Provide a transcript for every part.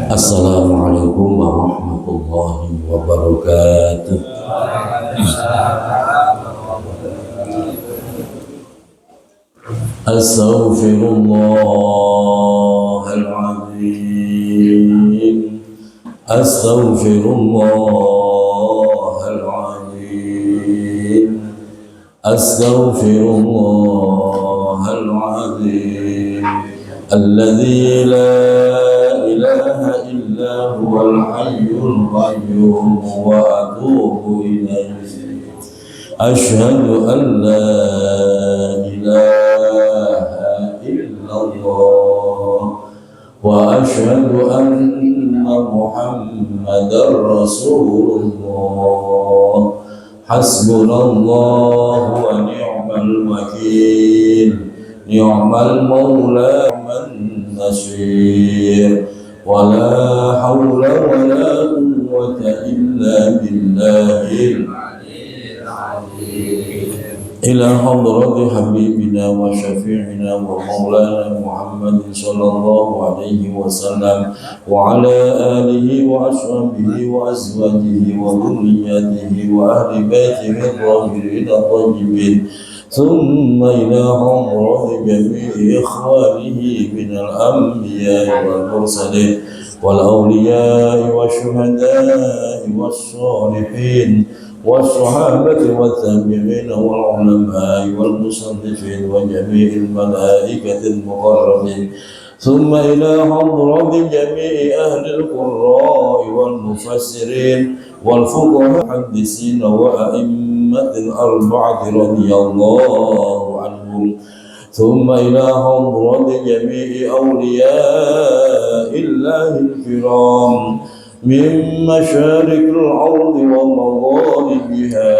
Assalamualaikum warahmatullahi wabarakatuh. Astaghfirullahaladzim. Astaghfirullahaladzim. Astaghfirullahaladzim. Alladzi la ilaha illa huwal hayyul qayyum wa atubu ilaihi. Asyhadu an la ilaha illallah wa asyhadu anna Muhammadar Rasulullah. Hasbunallahu wa ni'mal wakil. Ni'mal maula man nasir. Wala hawla wala quwwata illa billahil aliyyil azim. Ila hadrati habibina wa syafi'ina wa maulana Muhammadin sallallahu alaihi wasallam wa ala alihi wa ashabihi wa azwajihi wa dhurriyyatihi wa ahli baitihi adh-dhahirin at-tayyibin. ثم إلى حضرة جميع إخوانه من الأنبياء والمرسلين والأولياء والشهداء والصالحين والصحابة والتابعين والعلماء والمصنفين وجميع الملائكة المقربين. ثم إلى حضرة جميع أهل القراء والمفسرين والفقهاء والمحدثين وأئمة الأربعة رضي الله عنهم. ثم إلى حضرة جميع أولياء الله الكرام من مشارق الأرض ومغاربها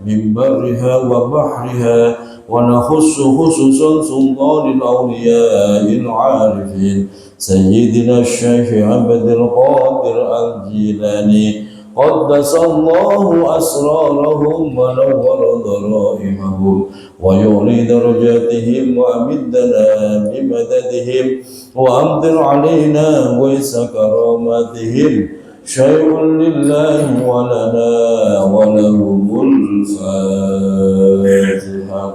من برها وبحرها. ونخص خصوصا سلطان الأولياء العارفين سيدنا الشيخ عبد القادر الجيلاني قدس الله أسرارهم ونور ضرائبهم ويعلي درجاتهم وأمدنا بمددهم وأمطر علينا ويس كراماتهم. شيء لله ولنا ولهم الفاتحة.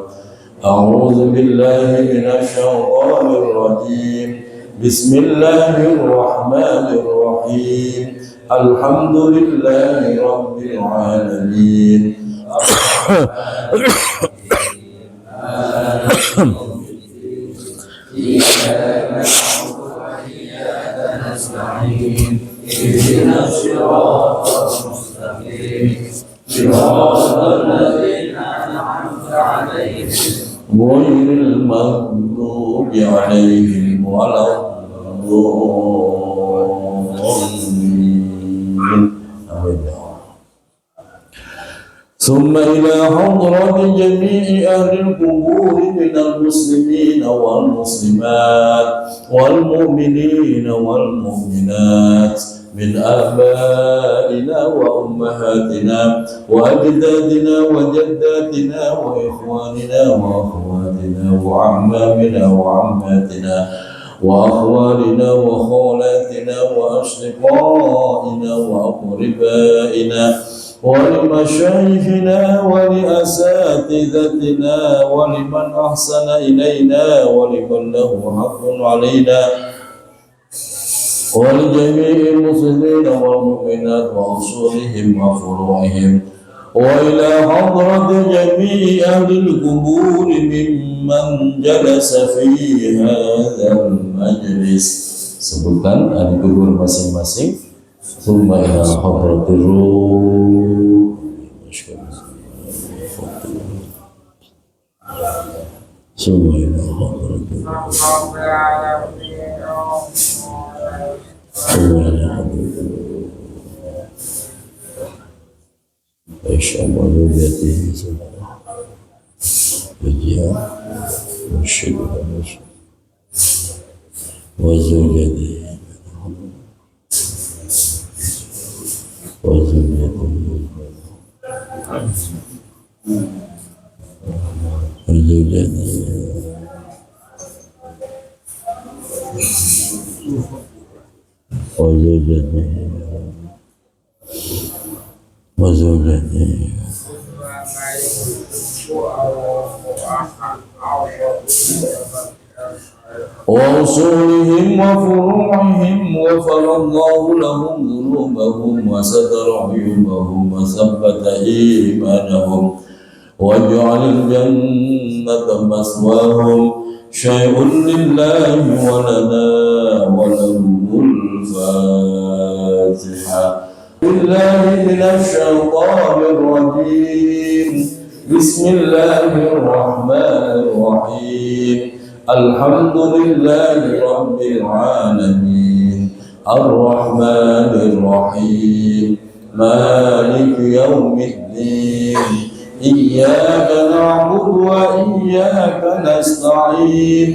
أعوذ بالله من الشيطان الرجيم. بسم الله الرحمن الرحيم. الحمد لله رب العالمين. اهدنا الصراط المستقيم صراط الذين أنعمت عليهم غير المغضوب عليهم ولا الضالين. ثم إلى حضرة جميع أهل القبور من المسلمين والمسلمات والمؤمنين والمؤمنات من آبائنا وأمهاتنا وأجدادنا وجداتنا وإخواننا وأخواتنا وأعمامنا وعماتنا وأخوالنا وخالاتنا وأشقائنا وأقربائنا ولمشايخنا ولأساتذتنا ولمن أحسن إلينا ولمن له حق علينا ولجميع المسلمين والمؤمنات وأصولهم وفروعهم. وإلى حضرة جميع أهل القبور ممن جلس في هذا المجلس. Sebutkan ahli kubur masing-masing. ثم إلى حضرة الروح. ثم إلى حضرة الروح. أشهد أن ذاته وجاء مرشد وزوجته وزوجته وزوجته وزوجته وزوجته وأصولهم وفروعهم وغفر الله لهم ذنوبهم وستر عيوبهم وثبت إيمانهم واجعل الجنة مثواهم شيء لله ولنا ولهم الفاتحة بالله من الشيطان الرجيم بسم الله الرحمن الرحيم الحمد لله رب العالمين الرحمن الرحيم مالك يوم الدين إياك نعبد وإياك نستعين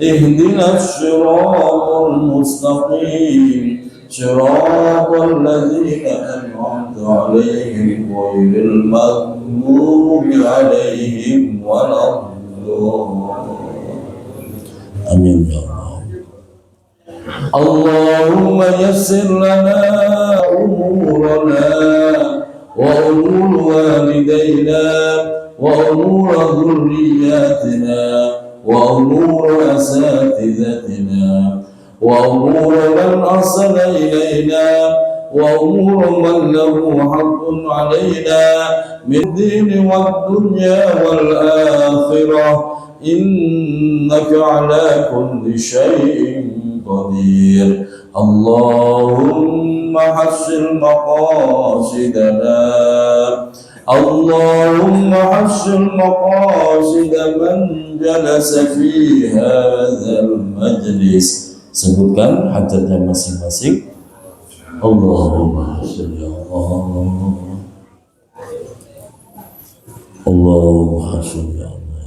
اهدنا الصراط المستقيم صراط الذين أنعمت عليهم غير المغضوب عليهم ولا الضالين آمين يا الله. اللهم يسر لنا أمورنا وأمور والدينا وأمور ذرياتنا وأمور أساتذتنا وأمور من أرسل إلينا وأمور من له حق علينا من الدين والدنيا والآخرة إنك على كل شيء قدير. اللهم حسن مقاصدنا اللهم حسن مقاصد من جلس في هذا المجلس. Sebutkan hajatnya masing-masing. Allahumma sholli Allah. Allahumma sholli Allah.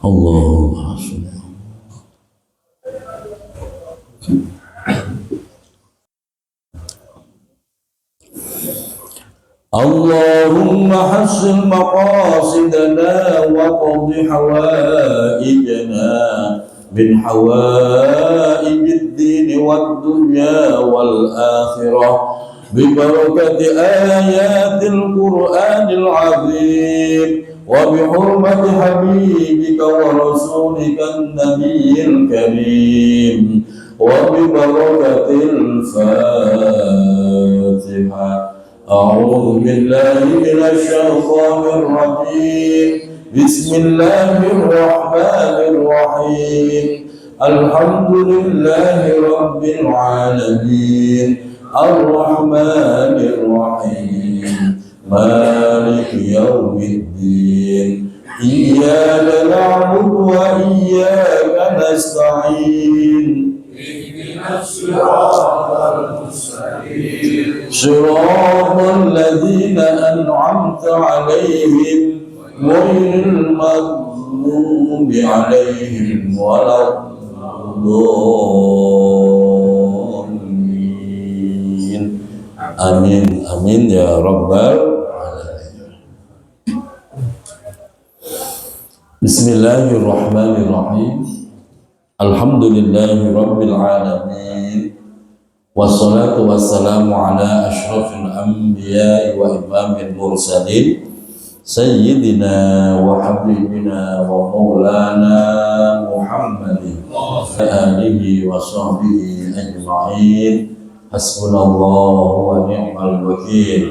Allahumma sholli اللهم حسن مقاصدنا وقض حوائجنا من حوائج الدين والدنيا والآخرة ببركة آيات القرآن العظيم وبحرمة حبيبك ورسولك النبي الكريم وببركة الفاتحة. أعوذ بالله من الشيطان الرجيم بسم الله الرحمن الرحيم الحمد لله رب العالمين الرحمن الرحيم مالك يوم الدين إياك نعبد وإياك نستعين اهدنا الصراط المستقيم صراط الذين أنعمت عليهم غير المغضوب عليهم ولا الضالين آمين آمين يا رب العالمين. بسم الله الرحمن الرحيم الحمد لله رب العالمين والصلاة والسلام على أشرف الأنبياء وإمام المرسلين سيدنا وحبيبنا ومولانا محمد آله وصحبه أجمعين. حسبنا الله ونعم الوكيل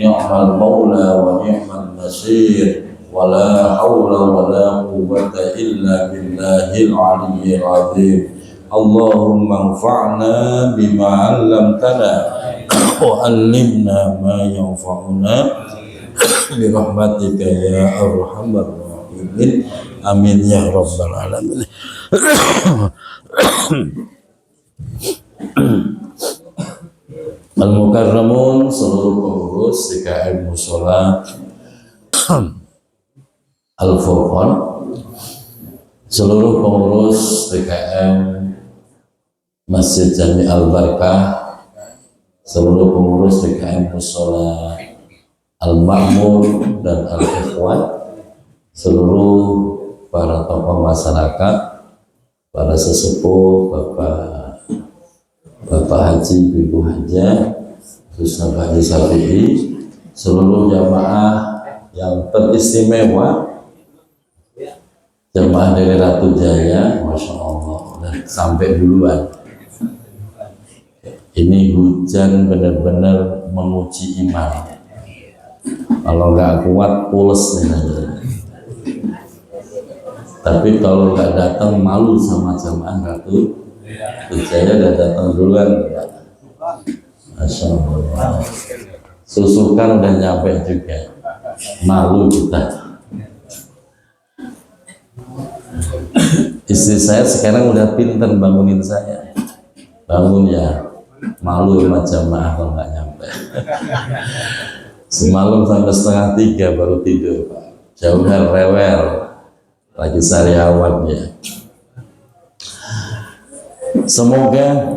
نعم المولى ونعم النصير ولا حول ولا قوة إلا بالله العلي العظيم. اللهم انفعنا بما علمتنا وعلمنا ما ينفعنا برحمتك يا أرحم الراحمين آمين يا رب العالمين. Al-Mukarramun, seluruh pengurus DKM Mushola Al-Furqan, seluruh pengurus DKM Masjid Jami Al-Barkah, seluruh pengurus DKM Mushola Al-Ma'mur dan Al-Ikhwan, seluruh para tokoh masyarakat, para sesepuh, Bapak Haji, Ibu Haja, khususnya Pak Haji Syafi'i, seluruh jamaah yang teristimewa, jamaah dari Ratu Jaya, Masya Allah, dan sampai duluan. Ini hujan benar-benar menguji iman. Kalau nggak kuat, pules nih. Tapi kalau nggak datang, malu sama jamaah Ratu Jaya, udah datang duluan. Masya Allah. Susukan dan nyampe juga. Malu kita. Istri saya sekarang udah pinter bangunin saya. Bangun ya. Malu sama jamaah kalau nggak nyampe. Semalam sampai 2:30 baru tidur, Pak. Jauhnya rewel, lagi sariawan ya. Semoga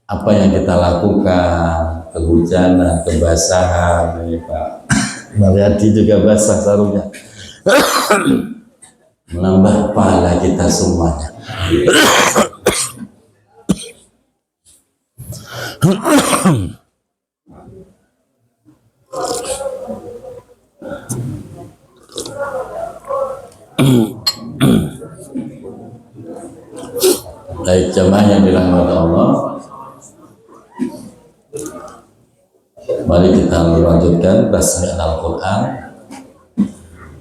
apa yang kita lakukan, kehujanan, kebasahan, ini Pak Mariadi juga basah sarungnya, menambah pahala kita semuanya. Baik jemaah yang dirahmati Allah, mari kita melanjutkan tasbih Al-Quran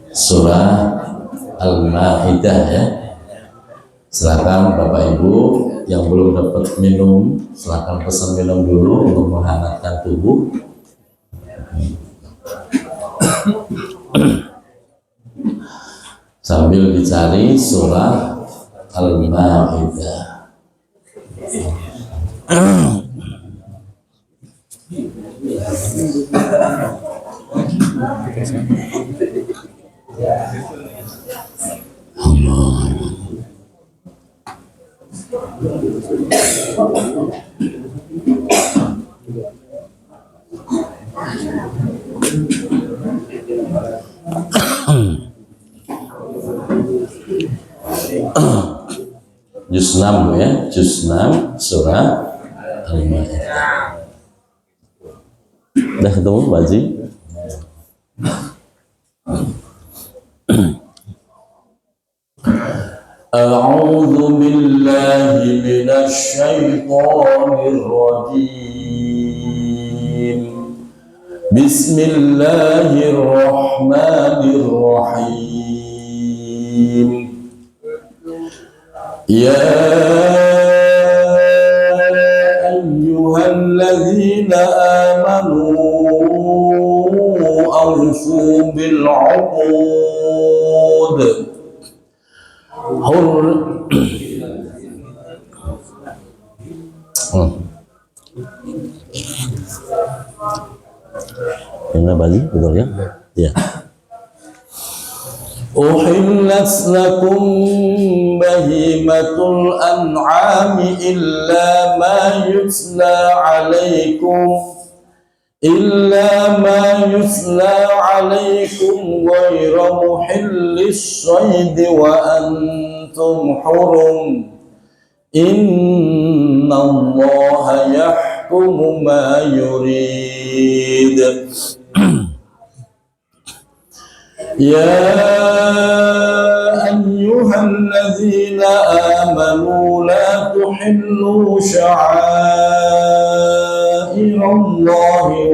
surah Al-Ma'idah ya. Silakan Bapak Ibu yang belum dapat minum, silakan pesan minum dulu untuk menghangatkan tubuh. Sambil dicari surah Al-Ma'idah. Juz 6 ya, Juz 6 surah Al-Ma'idah. Udah ketemu Pak Haji? A'udzu billahi minasy syaithanir rajim. Bismillahirrahmanirrahim. Ya ayyuhalladzina amanu awfu bil 'uqud. Ini bagi betul ya? Ya. Uhillat lakum bahimatul an'ami illa ma yutla alaikum ghayra muhillis shayd wa antum hurum. Inna Allaha yahkumu ma yurid. Ya ayyuhalladzina amanu la tuhillu sya'airallahi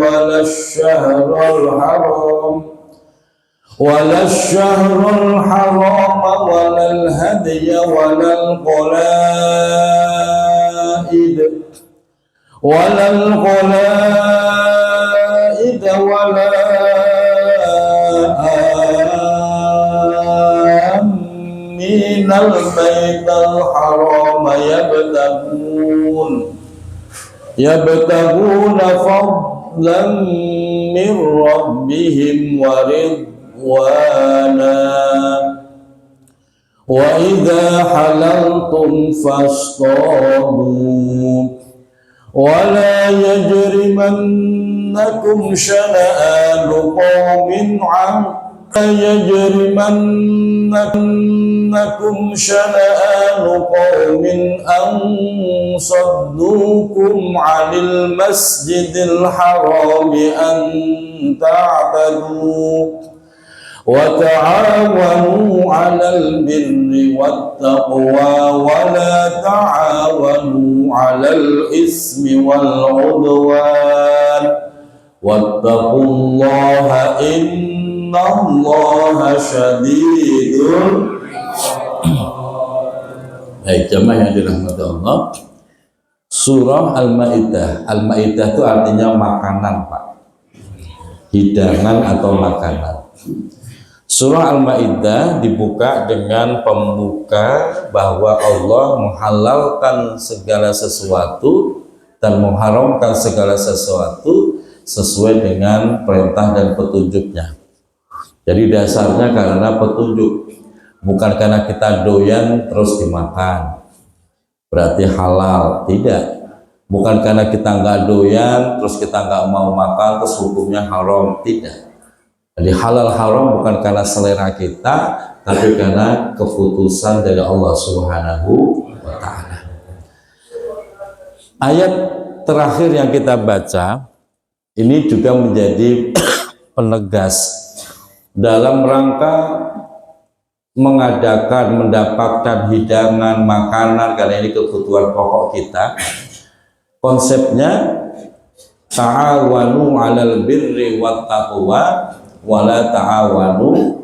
ولا الشهر الحرام ولا الهدي ولا القلائد ولا آمين البيت الحرام يبتغون فضلا من ربهم ورضوانا وإذا حللتم فاصطادوا ولا يجرمنكم شنآن قوم أن صدوكم عن المسجد الحرام أن تعتدوا وتعاونوا على البر والتقوى ولا تعاونوا على الإثم والعدوان واتقوا الله إن الله شديد. Baik, jamaah yang dirahmati Allah, surah Al-Maidah. Al-Maidah itu artinya makanan, Pak, hidangan atau makanan. Surah Al-Maidah dibuka dengan pembuka bahwa Allah menghalalkan segala sesuatu dan mengharamkan segala sesuatu sesuai dengan perintah dan petunjuknya. Jadi dasarnya karena petunjuk, bukan karena kita doyan terus dimakan berarti halal, tidak. Bukan karena kita nggak doyan terus kita nggak mau makan terus hukumnya haram, tidak. Jadi halal haram bukan karena selera kita, tapi karena keputusan dari Allah Subhanahu wa Ta'ala. Ayat terakhir yang kita baca ini juga menjadi penegas dalam rangka mengadakan, mendapatkan hidangan makanan, karena ini kebutuhan pokok kita. Konsepnya ta'awanu 'alal birri wat taqwa wala ta'awanu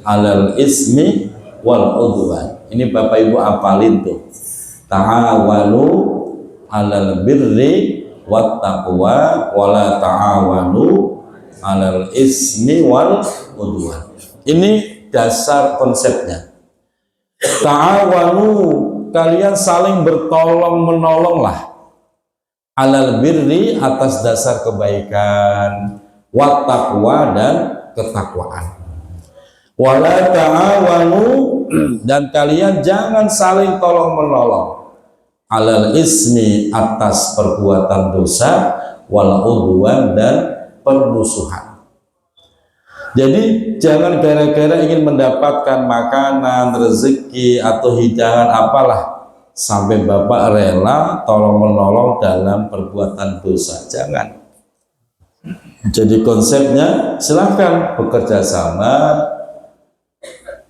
'alal ismi wal udwan. Ini Bapak Ibu apalin tuh. Ta'awanu 'alal birri wat taqwa wala ta'awanu 'alal ismi wal udwan. Ini dasar konsepnya. Ta'awanu, kalian saling bertolong menolonglah, 'alal birri, atas dasar kebaikan, wat taqwa, dan ketakwaan. Wala ta'awanu, dan kalian jangan saling tolong menolong, 'alal ismi, atas perbuatan dosa, wal udwan, dan permusuhan. Jadi jangan gara-gara ingin mendapatkan makanan, rezeki, atau hidangan apalah sampai Bapak rela tolong menolong dalam perbuatan dosa. Jangan. Jadi konsepnya silahkan bekerja sama,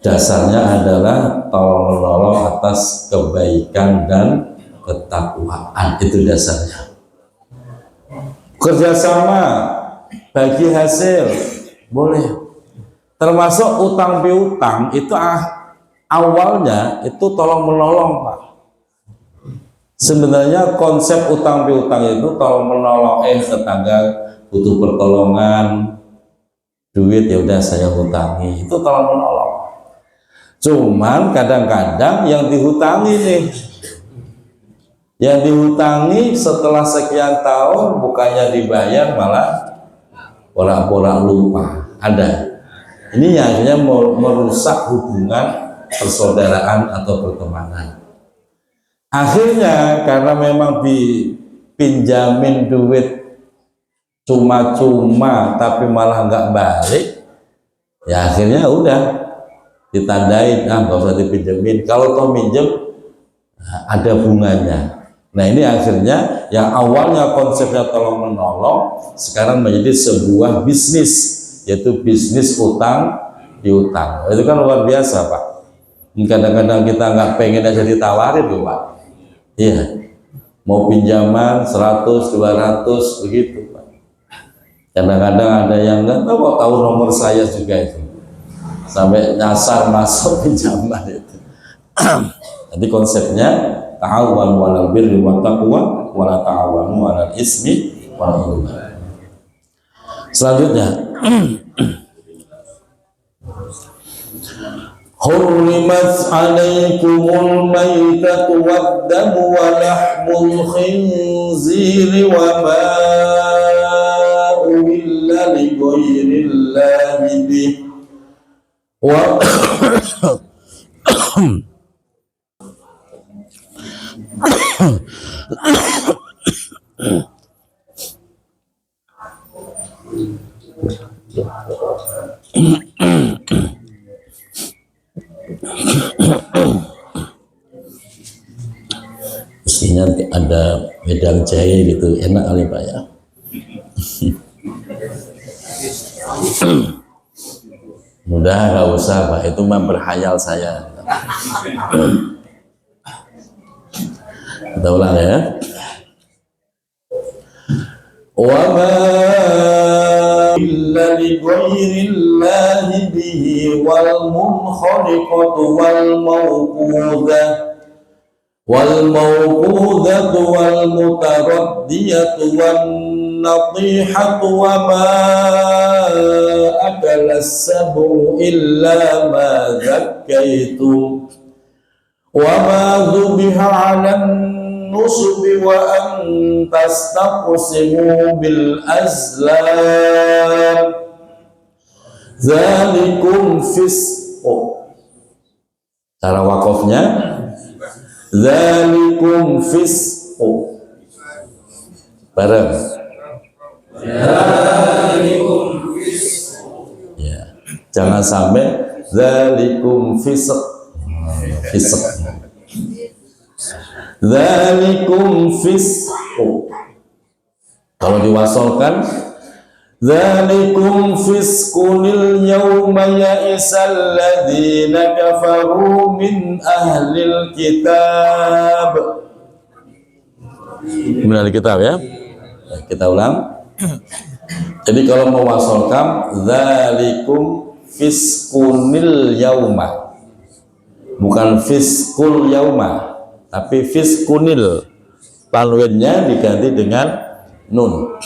dasarnya adalah tolong menolong atas kebaikan dan ketakwaan, itu dasarnya. Kerjasama bagi hasil boleh, termasuk utang piutang itu awalnya itu tolong menolong, Pak. Sebenarnya konsep utang piutang itu tolong menolong, tetangga butuh pertolongan, duit, ya udah saya hutangi, itu tolong menolong. Cuman kadang-kadang yang dihutangi nih, yang dihutangi setelah sekian tahun bukannya dibayar malah pura-pura lupa. Ada. Ini akhirnya merusak hubungan persaudaraan atau pertemanan. Akhirnya karena memang dipinjamin duit cuma-cuma tapi malah nggak balik, ya akhirnya udah ditandain, nggak usah dipinjemin. Kalau toh minjem ada bunganya. Nah ini akhirnya yang awalnya konsepnya tolong menolong sekarang menjadi sebuah bisnis, yaitu bisnis utang piutang. Itu kan luar biasa, Pak. Kadang-kadang kita nggak pengen aja ditawarin loh, Pak. Iya, mau pinjaman 100, 200 begitu, Pak. Kadang-kadang ada yang nggak tahu nomor saya juga itu, sampai nyasar masuk pinjaman itu. Jadi konsepnya ta'awanu 'alal birri wat taqwa wa la ta'awanu 'alal ismi wal 'udwan. Selanjutnya hurrimat 'alaikumul maitatu wad damu wa lahmul khinziri wa ma uhilla li ghairillahi bih wa Mestinya ada wedang jahe gitu, enak kali Pak ya. Udah nggak usah Pak, itu mah berhayal saya. Kita ulang ya. Wa ma illa li ghairillahi bihi wal munkhaliqatu wal mawqudatu wal mutaraddiyatu wan natihatu wa ma akala as-sabu illa ma zakkaytum wa ma dhubiha 'alan nusubi wa an tastaqsimu bil azlam zalikum fisqu. Cara wakofnya zalikum fisqu bareng zalikum fisqu ya, jangan sampai zalikum fisq zalikum fisqu. Kalau diwasolkan zalikum fisqunil yawma ya'isal ladzina kafaru min ahlil kitab. Min ahlil kitab ya. Kita ulang. Jadi kalau mewasolkan zalikum fisqunil yawma, bukan fisqul yawma, tapi fisqunil, tanwinnya diganti dengan nun.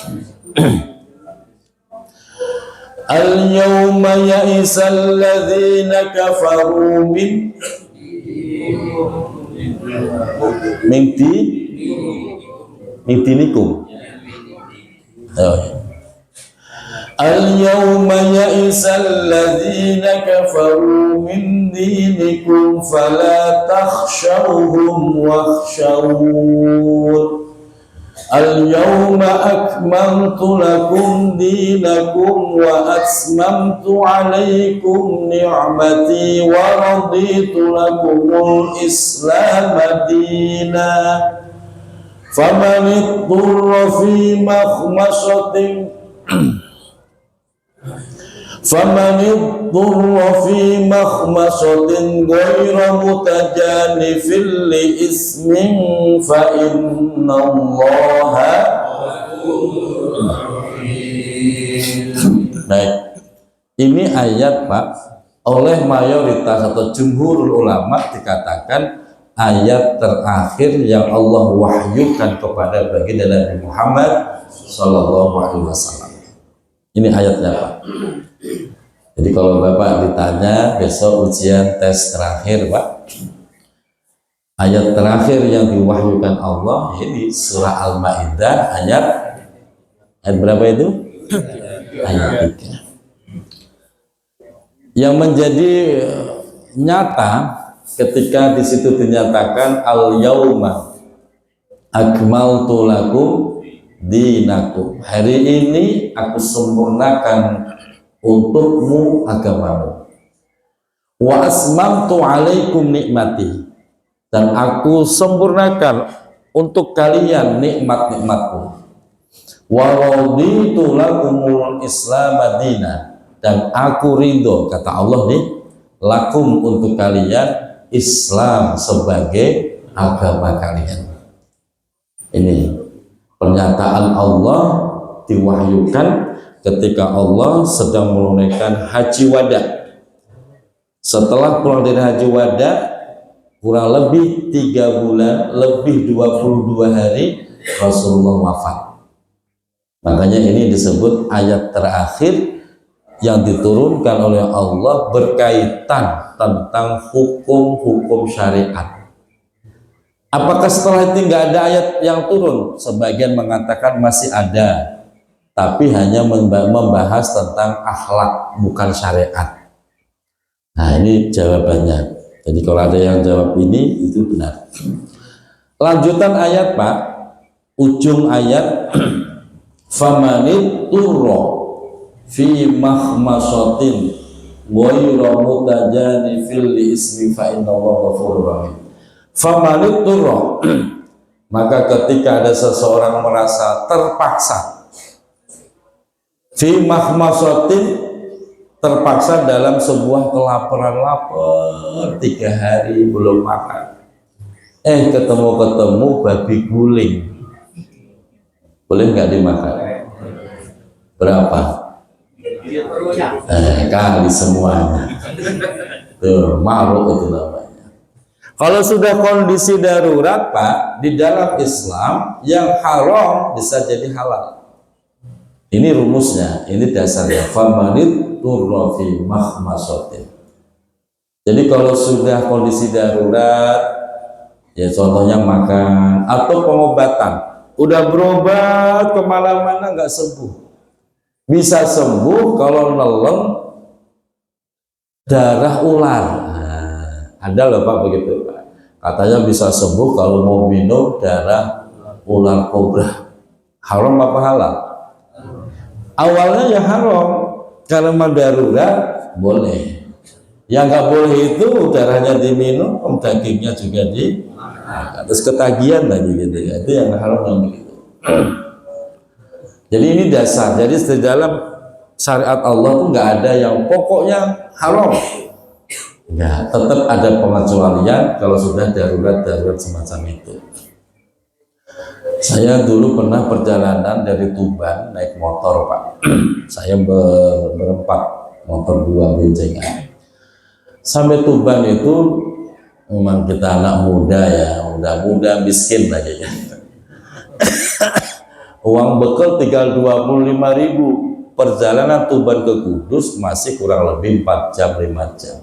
Al-yawma ya'isal ladzina kafaru min dinikum. Al-yawma ya'isal ladzina kafaru min dinikum fala takhshawhum wakhshawun. Al-yawma akmaltu lakum dinakum wa atmamtu alaykum ni'mati wa raditu lakumul islam dina. Faman ittara fi makhmasatin ghayra mutajanifin li ismin fa innallaha. Baik, ini ayat Pak, oleh mayoritas atau jumhurul ulama dikatakan ayat terakhir yang Allah wahyukan kepada baginda Nabi Muhammad Sallallahu Alaihi Wasallam. Ini ayatnya Pak. Jadi kalau Bapak ditanya besok ujian tes terakhir Pak, ayat terakhir yang diwahyukan Allah ini surah Al-Maidah ayat berapa itu? Ayat 3. Yang menjadi nyata ketika di situ dinyatakan al-yauma akmaltu lakum dinakum, hari ini aku sempurnakan untukmu agamamu, wa asmamtu alaikum nikmati, dan aku sempurnakan untuk kalian nikmat-nikmatku, wa raditu lakumul islam madina, dan aku ridho, kata Allah nih, lakum untuk kalian Islam sebagai agama kalian. Ini pernyataan Allah diwahyukan ketika Allah sedang menunaikan haji wada. Setelah pulang dari haji wada kurang lebih 3 bulan, lebih 22 hari Rasulullah wafat. Makanya ini disebut ayat terakhir yang diturunkan oleh Allah berkaitan tentang hukum-hukum syariat. Apakah setelah itu nggak ada ayat yang turun? Sebagian mengatakan masih ada, tapi hanya membahas tentang akhlak, bukan syariat. Nah, ini jawabannya. Jadi kalau ada yang jawab ini itu benar. Lanjutan ayat Pak, ujung ayat famanit turro fi mahmasatin ghayra mutajanifil li ismi fa innallaha ghafurur rahim. Famanit turro, maka ketika ada seseorang merasa terpaksa fi mahmasatin, terpaksa dalam sebuah kelaparan, lapar 3 hari belum makan, ketemu babi guling, boleh nggak dimakan? Berapa? Kali semuanya. Tuh, maruk itu namanya. Kalau sudah kondisi darurat Pak, di dalam Islam yang haram bisa jadi halal. Ini rumusnya, ini dasarnya. Famanit turrofi mahmasotin. Jadi kalau sudah kondisi darurat, ya contohnya makan atau pengobatan, udah berobat kemana-mana nggak sembuh, bisa sembuh kalau nelen darah ular. Nah, ada loh Pak begitu Pak. Katanya bisa sembuh kalau mau minum darah ular kobra. Haram apa halal? Awalnya ya haram, karena darurat boleh. Yang nggak boleh itu darahnya diminum, dagingnya juga terus ketagihan lagi gitu ya. Itu yang haram yang begitu. Jadi ini dasar. Jadi di dalam syariat Allah tuh nggak ada yang pokoknya haram. Nggak, tetap ada pengecualian kalau sudah darurat semacam itu. Saya dulu pernah perjalanan dari Tuban naik motor Pak. Saya berempat, motor 2 boncengan. Sampai Tuban itu memang kita anak muda ya, muda miskin lagi ya. Uang bekal tinggal 25.000. Perjalanan Tuban ke Kudus masih kurang lebih 4 jam 5 jam.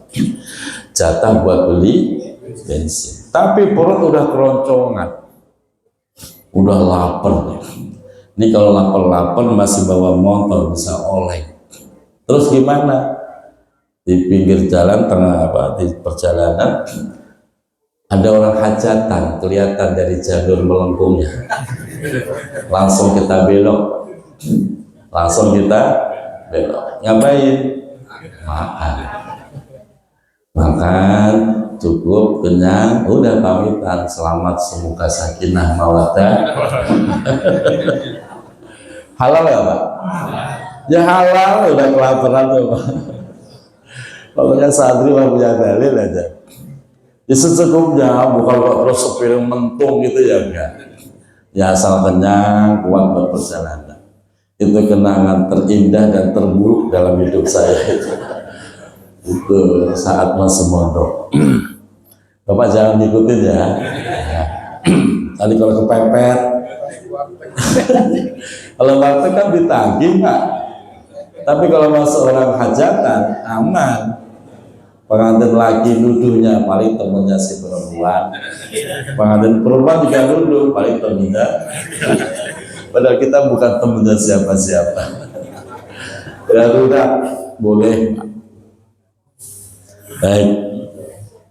Jatah buat beli bensin. Tapi perut udah keroncongan. Udah lapar. Ini kalau lapar masih bawa motor bisa oleng. Terus gimana? Di pinggir jalan di perjalanan ada orang hajatan, kelihatan dari jalur melengkungnya. Langsung kita belok. Ngapain? Makan cukup, kenyang, udah pamitan, selamat, semoga sakinah mawaddah. Halal ya Pak? Ya halal, udah kelaparan tuh Pak. Pokoknya santri mah punya dalil aja. Ya secukupnya, bukan kok terus sepil mentung gitu ya enggak. Ya asal kenyang, kuat berperjalanan. Itu kenangan terindah dan terburuk dalam hidup saya itu saat masih mondok. Bapak jangan ngikutin ya. Tadi kalau kepepet, kalau waktu kan ditagih Pak. Tapi kalau masuk orang hajatan aman. Pengantin laki nuduhnya paling temennya si perempuan. Pengantin perempuan juga nuduh paling temennya. Padahal kita bukan temennya siapa-siapa. Darurat boleh. Baik,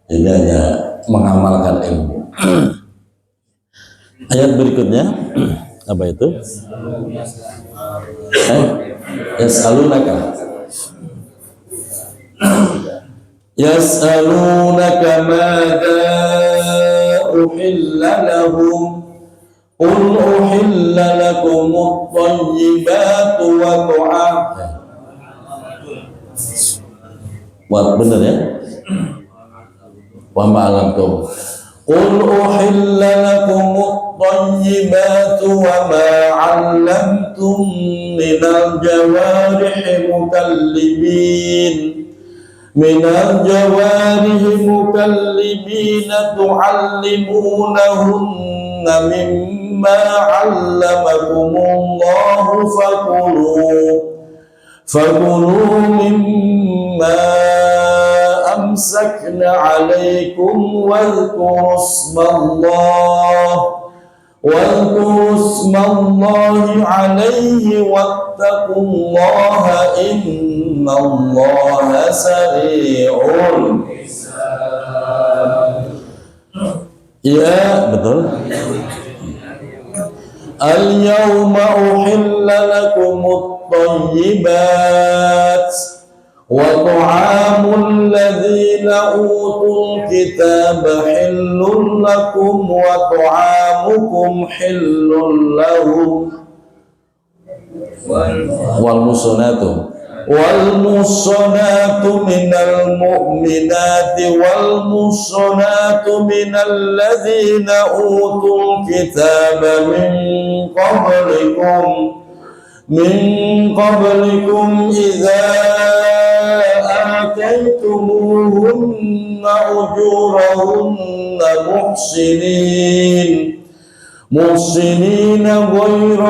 ini hanya mengamalkan ilmu. Ayat berikutnya apa itu? Yas'alunaka madza uhilla lahum qul uhilla lakumut thayyibatu wa ta'am. Buat bener ya? Wa ma'alamtum qul uhilla lakumut thayyibatu wa ma 'allamtum minal jawarihi mukallibina tu'allimunahunna mimma 'allamakumullahu fakulu mimma amsakna 'alaikum wadhkuru ismallahi 'alaihi wattaqullaha innallaha sari'ul hisab. Ya, betul. Al-yawma uhilla lakumut thayyibat wa ta'amul ladzina utul kitaba hillun lakum wa ta'amukum hillun lahum والمحصنات من المؤمنات والمحصنات من الذين أوتوا الكتاب من قبلكم إذا آتيتموهن أجورهن محسنين غير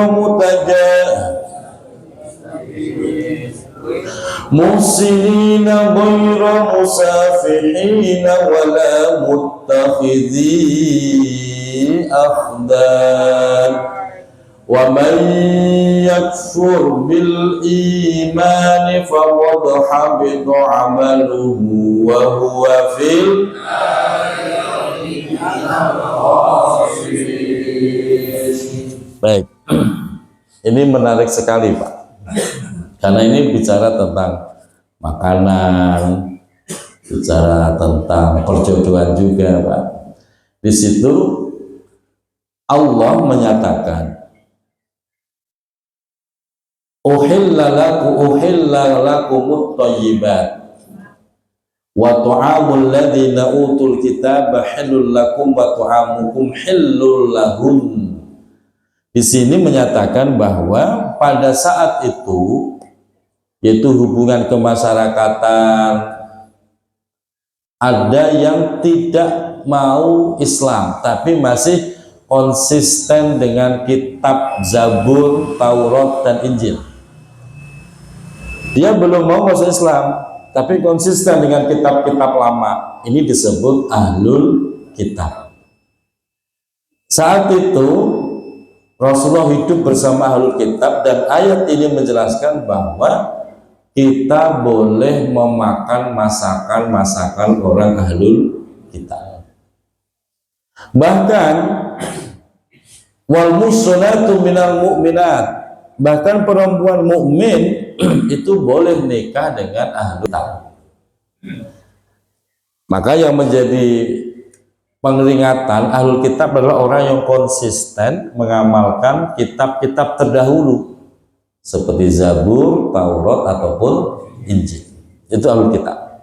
محسنين غير مسافحين ولا متخذي أخدان ومن يكفر بالإيمان فقد حبط عمله وهو في Baik, ini menarik sekali Pak, karena ini bicara tentang makanan, bicara tentang perjodohan juga Pak. Di situ Allah menyatakan uhilla lakumut thayyibat wa ta'amul ladzina utul kitaba halal lakum wa ta'amukum halal lahum. Di sini menyatakan bahwa pada saat itu, yaitu hubungan kemasyarakatan, ada yang tidak mau Islam tapi masih konsisten dengan kitab Zabur, Taurat, dan Injil. Dia belum mau masuk Islam tapi konsisten dengan kitab-kitab lama. Ini disebut ahlul kitab. Saat itu Rasulullah hidup bersama ahlul kitab, dan ayat ini menjelaskan bahwa kita boleh memakan masakan orang ahlul kitab. Bahkan wal musnatu minal mu'minat, bahkan perempuan mukmin itu boleh nikah dengan ahlul kitab. Maka yang menjadi pengeringatan ahlul kitab adalah orang yang konsisten mengamalkan kitab-kitab terdahulu seperti Zabur, Taurat, ataupun Injil. Itu ahlul kitab.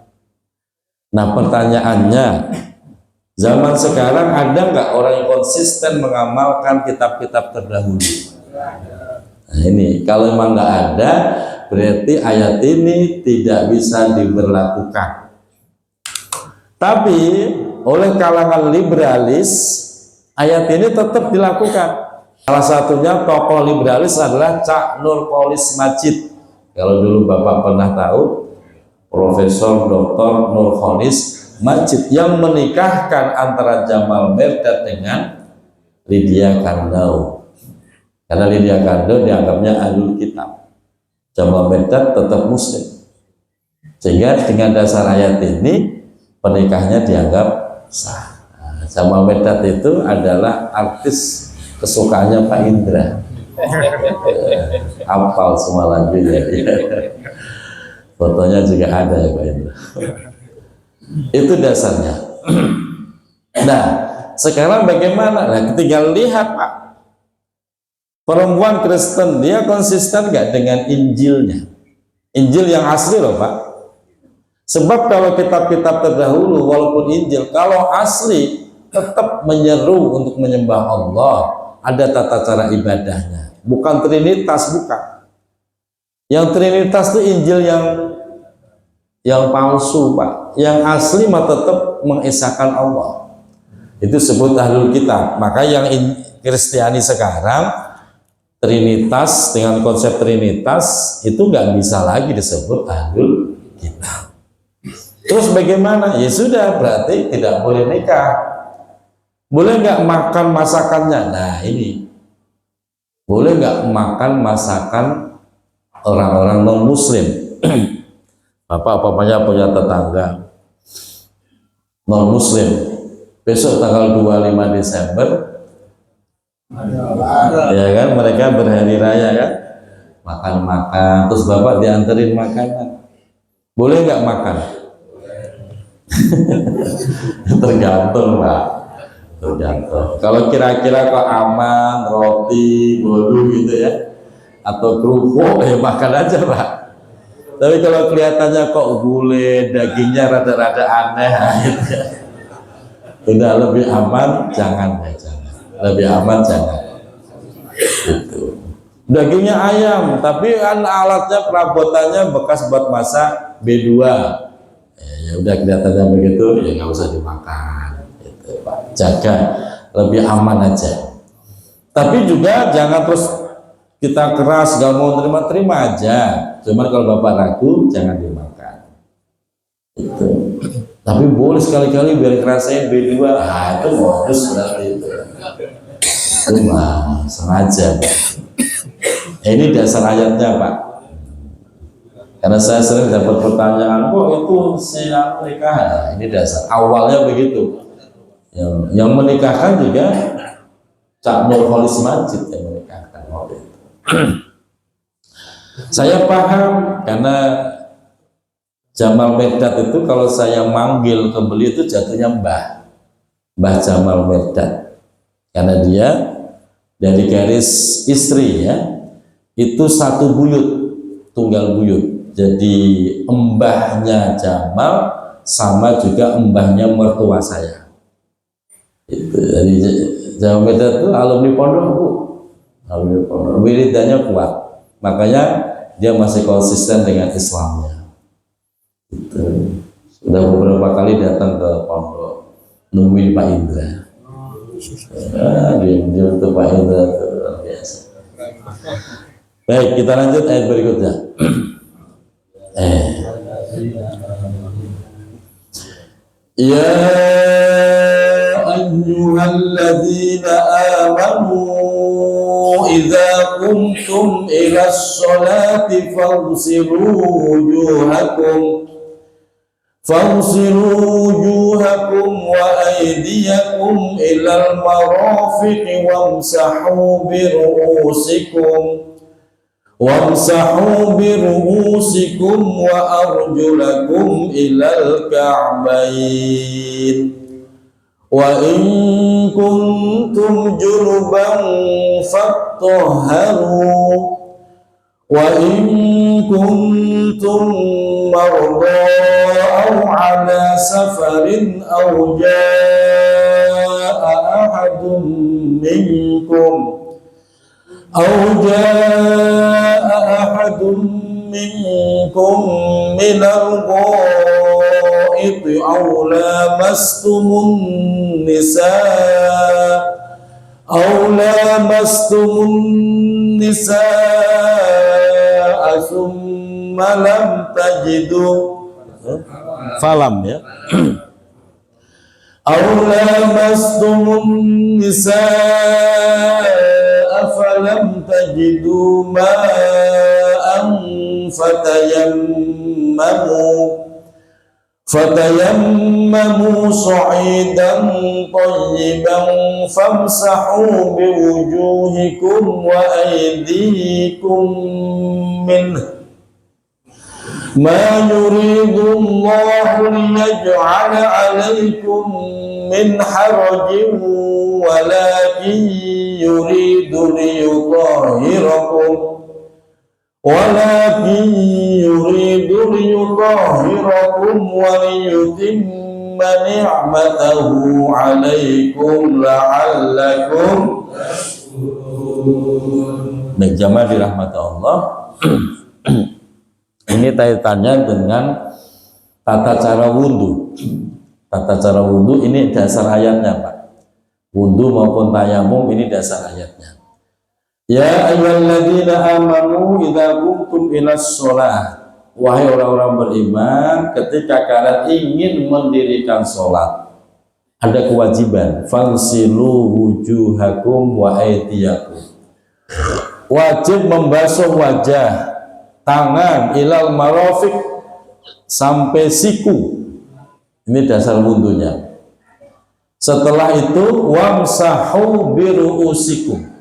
Nah pertanyaannya, zaman sekarang ada nggak orang yang konsisten mengamalkan kitab-kitab terdahulu? Nah ini, kalau memang nggak ada, berarti ayat ini tidak bisa diberlakukan. Tapi oleh kalangan liberalis, ayat ini tetap dilakukan. Salah satunya tokoh liberalis adalah Cak Nurholis Majid. Kalau dulu Bapak pernah tahu, Profesor Dr. Nurholis Majid yang menikahkan antara Jamal Mirdad dengan Lydia Kandau. Karena Lydia Kandau dianggapnya ahlul kitab, Jamal Mirdad tetap muslim. Sehingga dengan dasar ayat ini pernikahannya dianggap sah. Jamal Mirdad itu adalah artis kesukaannya Pak Indra. Hafal semua lagunya. Fotonya juga ada ya Pak Indra. Itu dasarnya. Nah, sekarang bagaimana? Nah, tinggal lihat Pak. Perempuan Kristen dia konsisten nggak dengan Injilnya? Injil yang asli loh Pak. Sebab kalau kitab-kitab terdahulu walaupun Injil, kalau asli tetap menyeru untuk menyembah Allah, ada tata cara ibadahnya, bukan Trinitas, bukan. Yang Trinitas itu Injil yang palsu Pak. Yang asli mah tetap mengesahkan Allah. Itu disebut ahlul kitab. Maka yang Kristiani sekarang Trinitas dengan konsep Trinitas itu nggak bisa lagi disebut ahlul kitab. Terus bagaimana? Ya sudah, berarti tidak boleh nikah. Boleh nggak makan masakannya? Nah ini, boleh nggak makan masakan orang-orang non muslim? Bapak-bapaknya punya tetangga non muslim, besok tanggal 25 Desember ya kan, mereka berhari raya kan, makan-makan, terus bapak dianterin makanan, boleh nggak makan? Tergantung Pak, tergantung. Kalau kira-kira kok aman, roti, bolu gitu ya, atau kerupuk, ya makan aja Pak. Tapi kalau kelihatannya kok gulai, dagingnya rada-rada aneh gitu ya, udah lebih aman jangan ya, jangan. Lebih aman jangan. Gitu. Dagingnya ayam, tapi kan alatnya perabotannya bekas buat masak B2. Ya udah kelihatannya begitu, ya nggak usah dimakan. Gitu, Pak. Jaga, lebih aman aja. Tapi juga jangan terus kita keras, gak mau terima aja. Cuman kalau bapak ragu, jangan dimakan. Itu. Tapi boleh sekali-kali biar ngerasain B2, itu modus berarti itu. Itu mah sengaja. Ini dasar ayatnya Pak. Karena saya sering dapat pertanyaan, kok itu si nikah? Nah, ini dasar awalnya begitu. Yang menikahkan juga Cak Nur Kholis Majid yang menikahkan waktu itu. Saya paham karena Jamal Mirdad itu kalau saya manggil ke beliau itu jatuhnya Mbah Jamal Mirdad, karena dia dari garis istri ya, itu satu buyut, tunggal buyut. Jadi mbahnya Jamal sama juga mbahnya mertua saya. Itu jadi Jamal Mirdad itu alumni pondok Bu, alumni pondok, wiridannya kuat, makanya dia masih konsisten dengan Islamnya. Itu sudah beberapa kali datang ke pondok nemuin Pak Indra. Dia untuk Pak Indra itu luar biasa. Baik, kita lanjut ayat berikutnya. Ya ayyuhalladzina amanu idza qumtum ila sholati فاغسلوا وجوهكم وأيديكم إلى المرافق وامسحوا برؤوسكم وأرجلكم إلى الكعبين وإن كنتم جنبا فاطهروا وإن كنتم مرضى أو على سفر أو جاء أحد منكم من الغائط أو لامستم النساء ثم لم تجدوا falam ya أو لامستم النساء فلم تجدوا ماء فتيمموا صعيدا طيبا فامسحوا بوجوهكم وأيديكم منه ما يريد الله ليجعل عليكم من حرج ولكن يريد ليطهركم وليتم نعمته عليكم لعلكم تشكرون. Baik jamaah dirahmati Allah. Ini kaitannya dengan tata cara wudhu. Tata cara wudhu ini dasar ayatnya Pak. Wudhu maupun tayamum ini dasar ayatnya. Ya ayyuhalladzina amanu idza qumtum ilas sholat. Wahai orang-orang beriman, ketika kalian ingin mendirikan sholat, ada kewajiban. Fagsilu wujuhakum wa aydiyakum. Wajib membasuh wajah, tangan, ilal marafiq, sampai siku. Ini dasar wudhunya. Setelah itu wamsahu biruusikum,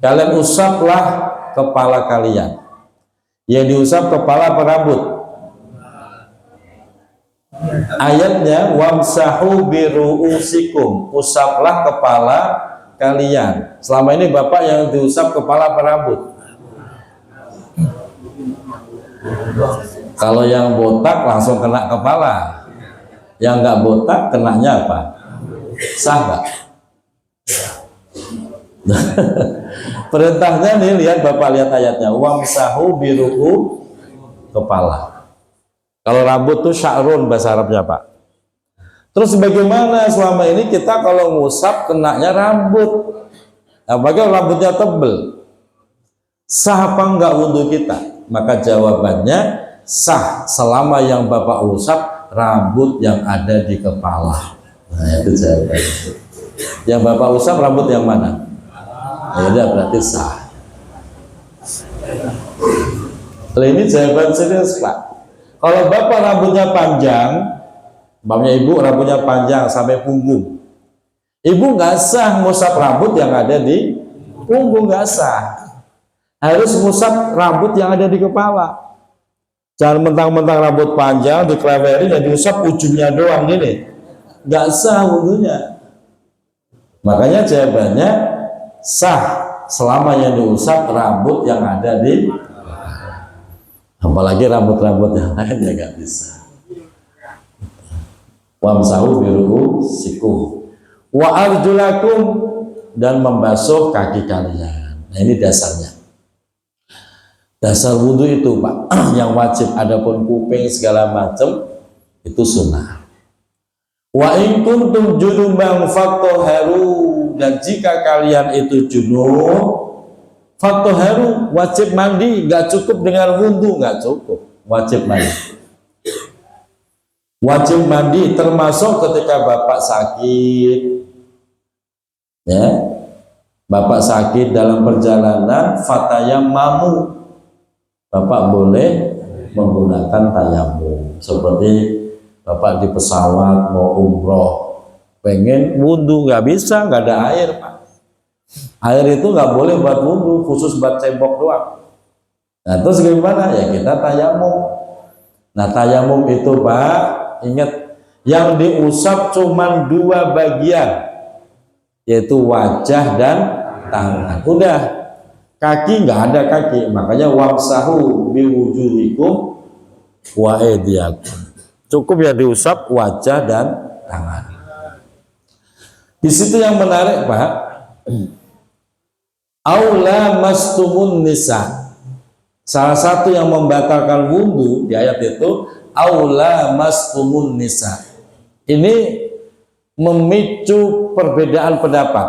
kalian usaplah kepala kalian. Yang diusap kepala perambut. Ayatnya wamsahu biruusikum, usaplah kepala kalian. Selama ini bapak yang diusap kepala perambut. Kalau yang botak langsung kena kepala, yang nggak botak kenanya apa? Sah nggak? Perintahnya nih, lihat bapak, lihat ayatnya, wamsahu biru'u, kepala. Kalau rambut tuh sya'run bahasa Arabnya pak. Terus bagaimana selama ini kita kalau ngusap kenanya rambut, apalagi rambutnya tebel, sah apa enggak wudhu kita? Maka jawabannya sah selama yang bapak usap rambut yang ada di kepala. Nah itu jawabannya. Yang bapak usap rambut yang mana? Ya udah, berarti sah. Ini jawaban serius pak. Kalau bapak rambutnya panjang, umpamanya ibu rambutnya panjang sampai punggung, ibu nggak sah ngusap rambut yang ada di punggung, nggak sah. Harus ngusap rambut yang ada di kepala. Jangan mentang-mentang rambut panjang dikelewerin dan diusap ujungnya doang gini, nggak sah wudhunya. Makanya jawabannya sah selama yang diusap rambut yang ada di, apalagi rambut-rambut yang lain ya nggak bisa. Wamsahu biruusikum wa arjulakum, dan membasuh kaki kalian. Nah ini dasarnya. Dasar wudhu itu pak, yang wajib. Adapun kuping segala macam itu sunnah. Wa in kuntum junuban fatahharu, dan jika kalian itu junub, fatahharu, wajib mandi. Nggak cukup dengan wudhu, nggak cukup, wajib mandi. Wajib mandi termasuk ketika bapak sakit, ya, bapak sakit dalam perjalanan, fatayammamu, bapak boleh menggunakan tayamum. Seperti bapak di pesawat mau umroh, pengen wudhu, nggak bisa, nggak ada air pak. Air itu nggak boleh buat wudhu, khusus buat cebok doang. Nah terus gimana? Ya kita tayamum. Nah tayamum itu pak, ingat, yang diusap cuma dua bagian, yaitu wajah dan tangan. Udah, kaki nggak ada kaki. Makanya wamsahu biwujuhikum wa aydiyakum, cukup ya diusap wajah dan tangan. Di situ yang menarik pak, aula mastumun nisa, salah satu yang membatalkan wudhu di ayat itu aula mastumun nisa. Ini memicu perbedaan pendapat.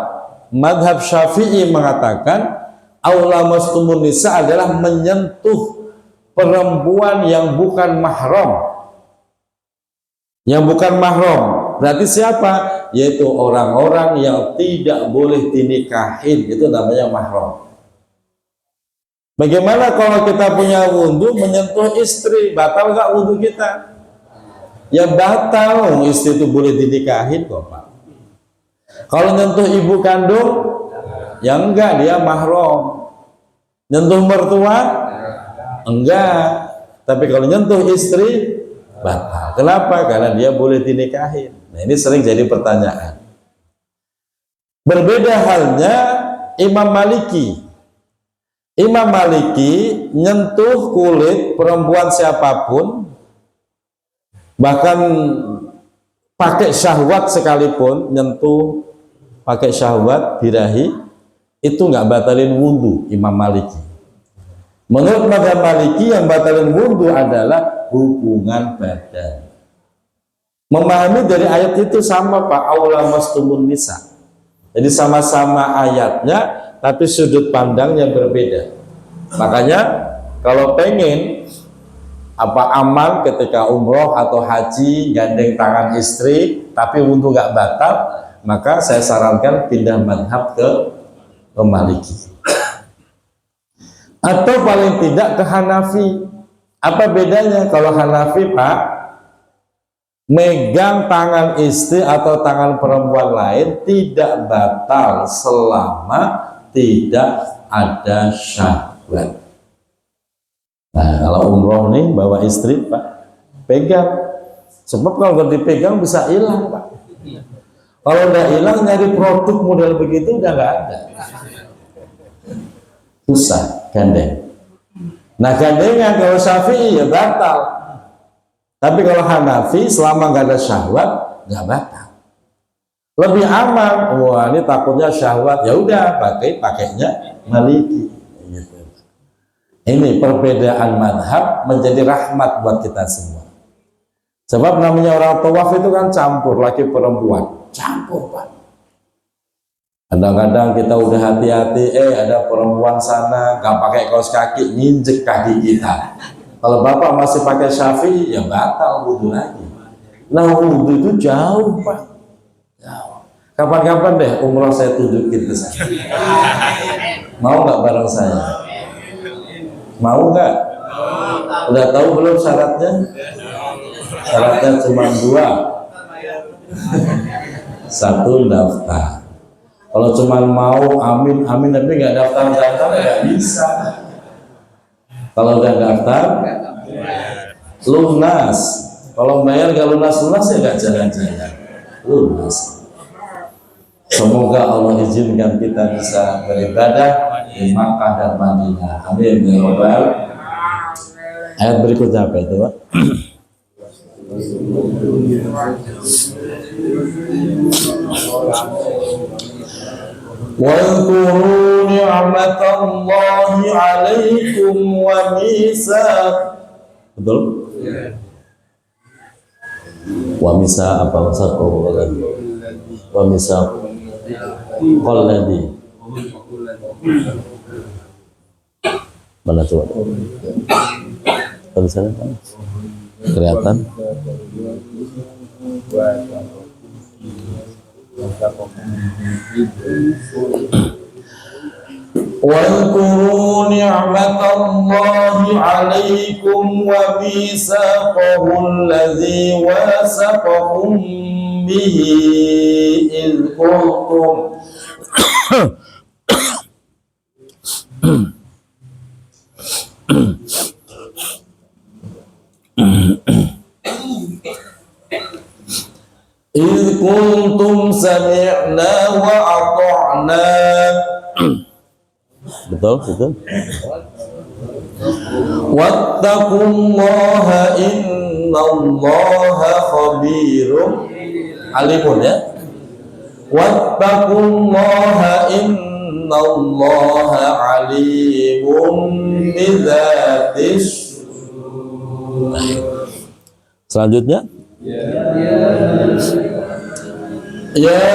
Madhab Syafi'i mengatakan aula mastumun nisa adalah menyentuh perempuan yang bukan mahram. Yang bukan mahram berarti siapa? Yaitu orang-orang yang tidak boleh dinikahin, itu namanya mahram. Bagaimana kalau kita punya wudhu menyentuh istri, batal nggak wudhu kita? Ya batal, istri itu boleh dinikahin kok pak. Kalau nyentuh ibu kandung, ya enggak, dia mahram. Nyentuh mertua, enggak. Tapi kalau nyentuh istri, batal. Kenapa? Karena dia boleh dinikahin. Nah ini sering jadi pertanyaan. Berbeda halnya Imam Maliki. Imam Maliki nyentuh kulit perempuan siapapun, bahkan pakai syahwat sekalipun, nyentuh pakai syahwat birahi, itu nggak batalin wudhu Imam Maliki. Menurut mazhab Maliki yang batalin wudhu adalah hubungan badan. Memahami dari ayat itu sama pak, aula mastumun nisa. Jadi sama-sama ayatnya, tapi sudut pandangnya berbeda. Makanya kalau pengen aman ketika umroh atau haji, gandeng tangan istri tapi wudhu nggak batal, maka saya sarankan pindah madhab ke Maliki, atau paling tidak ke Hanafi. Apa bedanya? Kalau Hanafi pak, megang tangan istri atau tangan perempuan lain tidak batal selama tidak ada syahwat. Nah, kalau umroh nih bawa istri, Pak, pegang. Sebab kalau dipegang bisa hilang, Pak. Kalau udah hilang, nyari produk model begitu udah nggak ada. Susah, gandeng. Nah, gandengan kalau Syafi'i ya batal. Tapi kalau Hanafi selama nggak ada syahwat nggak batal. Lebih aman. Wah, ini takutnya syahwat, ya udah pakainya Maliki. Gitu. Ini perbedaan madhab menjadi rahmat buat kita semua. Sebab namanya orang tawaf itu kan campur laki perempuan, campur, Pak. Kadang-kadang kita udah hati-hati, ada perempuan sana nggak pakai kaos kaki, nginjek kaki kita. Kalau bapak masih pakai Syafi'i, ya batal wudhu lagi. Nah, wudhu itu jauh, Pak. Jauh. Kapan-kapan deh umroh saya tunjukin ke saya. Mau nggak bareng saya? Mau nggak? Udah tahu belum syaratnya? Syaratnya cuma 2. 1 daftar. Kalau cuma mau amin tapi nggak daftar nggak bisa. Kalau udah daftar lunas. Kalau bayar nggak lunas ya nggak jalan-jalan. Lunas. Semoga Allah izinkan kita bisa beribadah di Makkah dan Madinah. Amin ya rabbal. Ayat berikutnya apa itu, Pak? وَاذْكُرُوا نِعْمَةَ اللَّهِ عَلَيْكُمْ وَمِيثَاقَهُ. Betul? Wa misa apa wasaqahu lagi? Wa misa qalladhi. Mana coba? Tulisannya kan? Kelihatan? وَاذْكُرُوا نِعْمَةَ اللَّهِ عَلَيْكُمْ وَمِيثَاقَهُ الَّذِي وَاثَقَكُم بِهِ إِذْ قُلْتُمْ إِذْ كُنْتُمْ سَمِعْنَا وَأَطَعْنَا. Betul. Wattaqullaha innallaha khabirum alimun, ya. Wattaqullaha innallaha alimun bidzatis. Selanjutnya, ya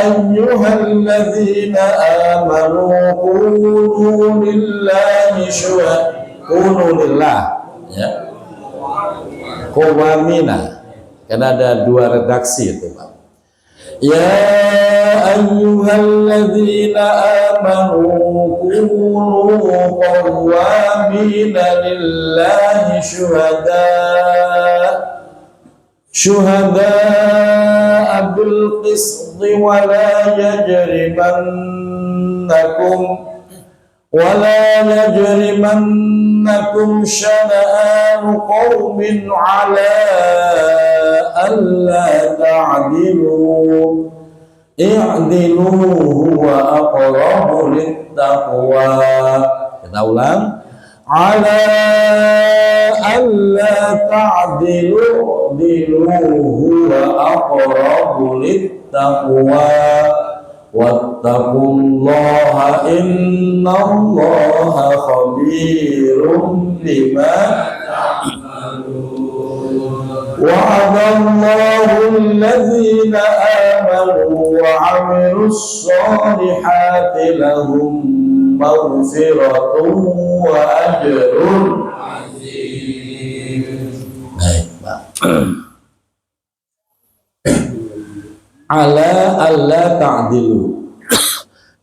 ayyuhalladzina amanu kunu lillahi ya, qawamina, karena ada 2 redaksi itu, Pak. Ya ayyuhalladzina amanu kunu qawamina lillahi syuhada'a bil qisti wa la yajrimannakum syana'anu qawmin ala alla ta'dilu i'dilu huwa aqrabu littaqwa. Kita ulang. Ala alla ta'dilu diluhu wa aqrabu littaqwa wattaqullaha innallaha khabirum bima ta'malun. Wa'adallahu alladhina amanu wa 'amilus solihati lahum maghfiratun wa ajrun azim. Baik, Pak. Ala alla ta'dilu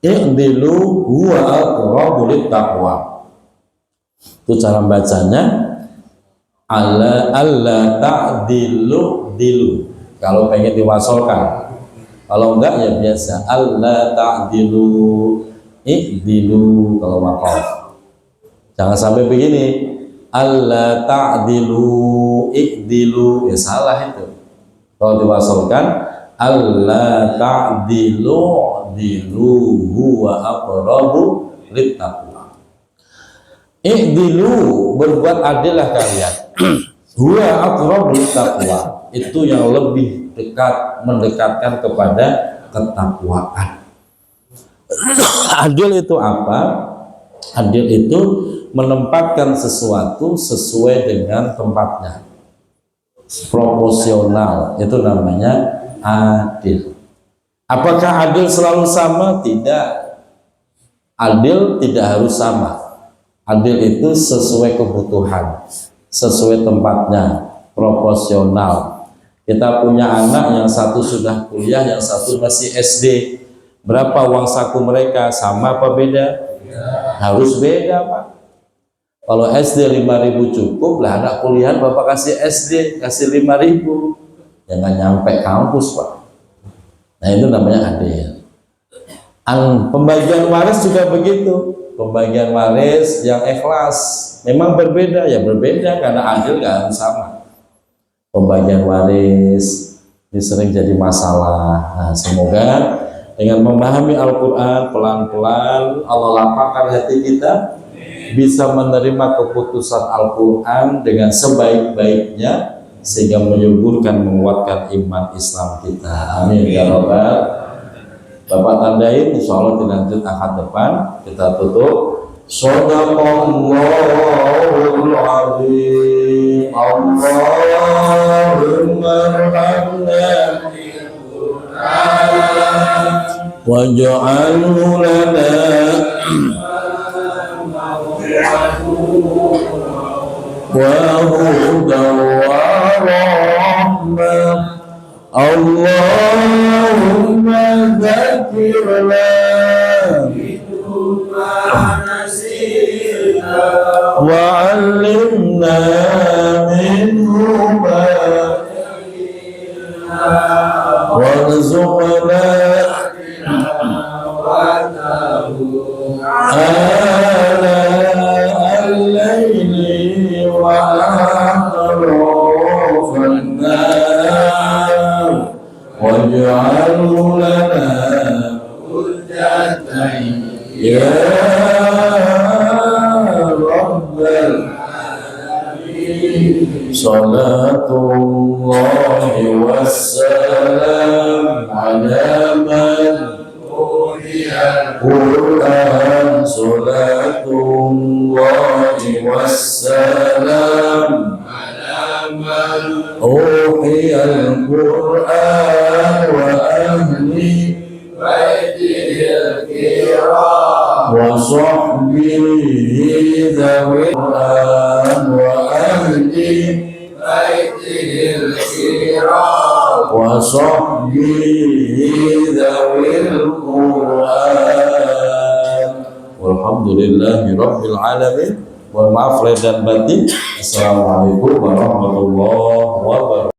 i'dilu huwa aqrabu littaqwa. Itu cara bacanya. alla ta'dilu dilu kalau pengen diwasolkan, kalau enggak ya biasa alla ta'dilu i'dilu kalau waqaf. Jangan sampai begini alla ta'dilu i'dilu, ya salah itu. Kalau diwasolkan alla ta'dilu dilu huwa aqrabu littaqwa. I'dilu, berbuat adillah kalian. Huwa aqrabu littaqwa, itu yang lebih dekat, mendekatkan kepada ketakwaan. Adil itu apa? Adil itu menempatkan sesuatu sesuai dengan tempatnya, proporsional, itu namanya adil. Apakah adil selalu sama? Tidak. Adil tidak harus sama. Adil itu sesuai kebutuhan, sesuai tempatnya, proporsional. Kita punya anak yang satu sudah kuliah, yang satu masih SD. Berapa uang saku mereka? Sama apa beda? Harus beda, Pak. Kalau SD 5.000 cukup lah, anak kuliah Bapak kasih SD, kasih 5.000. Jangan nyampe kampus, Pak. Nah, itu namanya adil. Pembagian waris juga begitu. Pembagian waris yang ikhlas memang berbeda, ya berbeda karena adil nggak harus sama. Pembagian waris ini sering jadi masalah. Nah, semoga dengan memahami Al-Quran pelan-pelan Allah lapangkan hati kita, bisa menerima keputusan Al-Quran dengan sebaik-baiknya sehingga menyuburkan, menguatkan iman Islam kita. Amin ya Rabbal. Bapak tandain, insya Allah dilanjut akad depan. Kita tutup. Shadaqallahul azim. Allahumma arhamna waj'alhu lana wa hudan wa rahmah. Allahumma dzakirna wa 'allimna minhu ma warzuqna ana al-layli wa atrafan nahar waj'alhu lana hujjatan ya rabbal alamin. Salatullahi wassalam ala man Quran. Salatullahi wassalam ala man uhiya al-Quran wa ahli baitihil kiram wa sahbihi dhawil Quran wa ahli baitihil kiram wa sahbihi dhawil Quran. Walhamdulillahi rabbil alamin. Mohon maaf lahir dan batin. Assalamualaikum warahmatullahi wabarakatuh.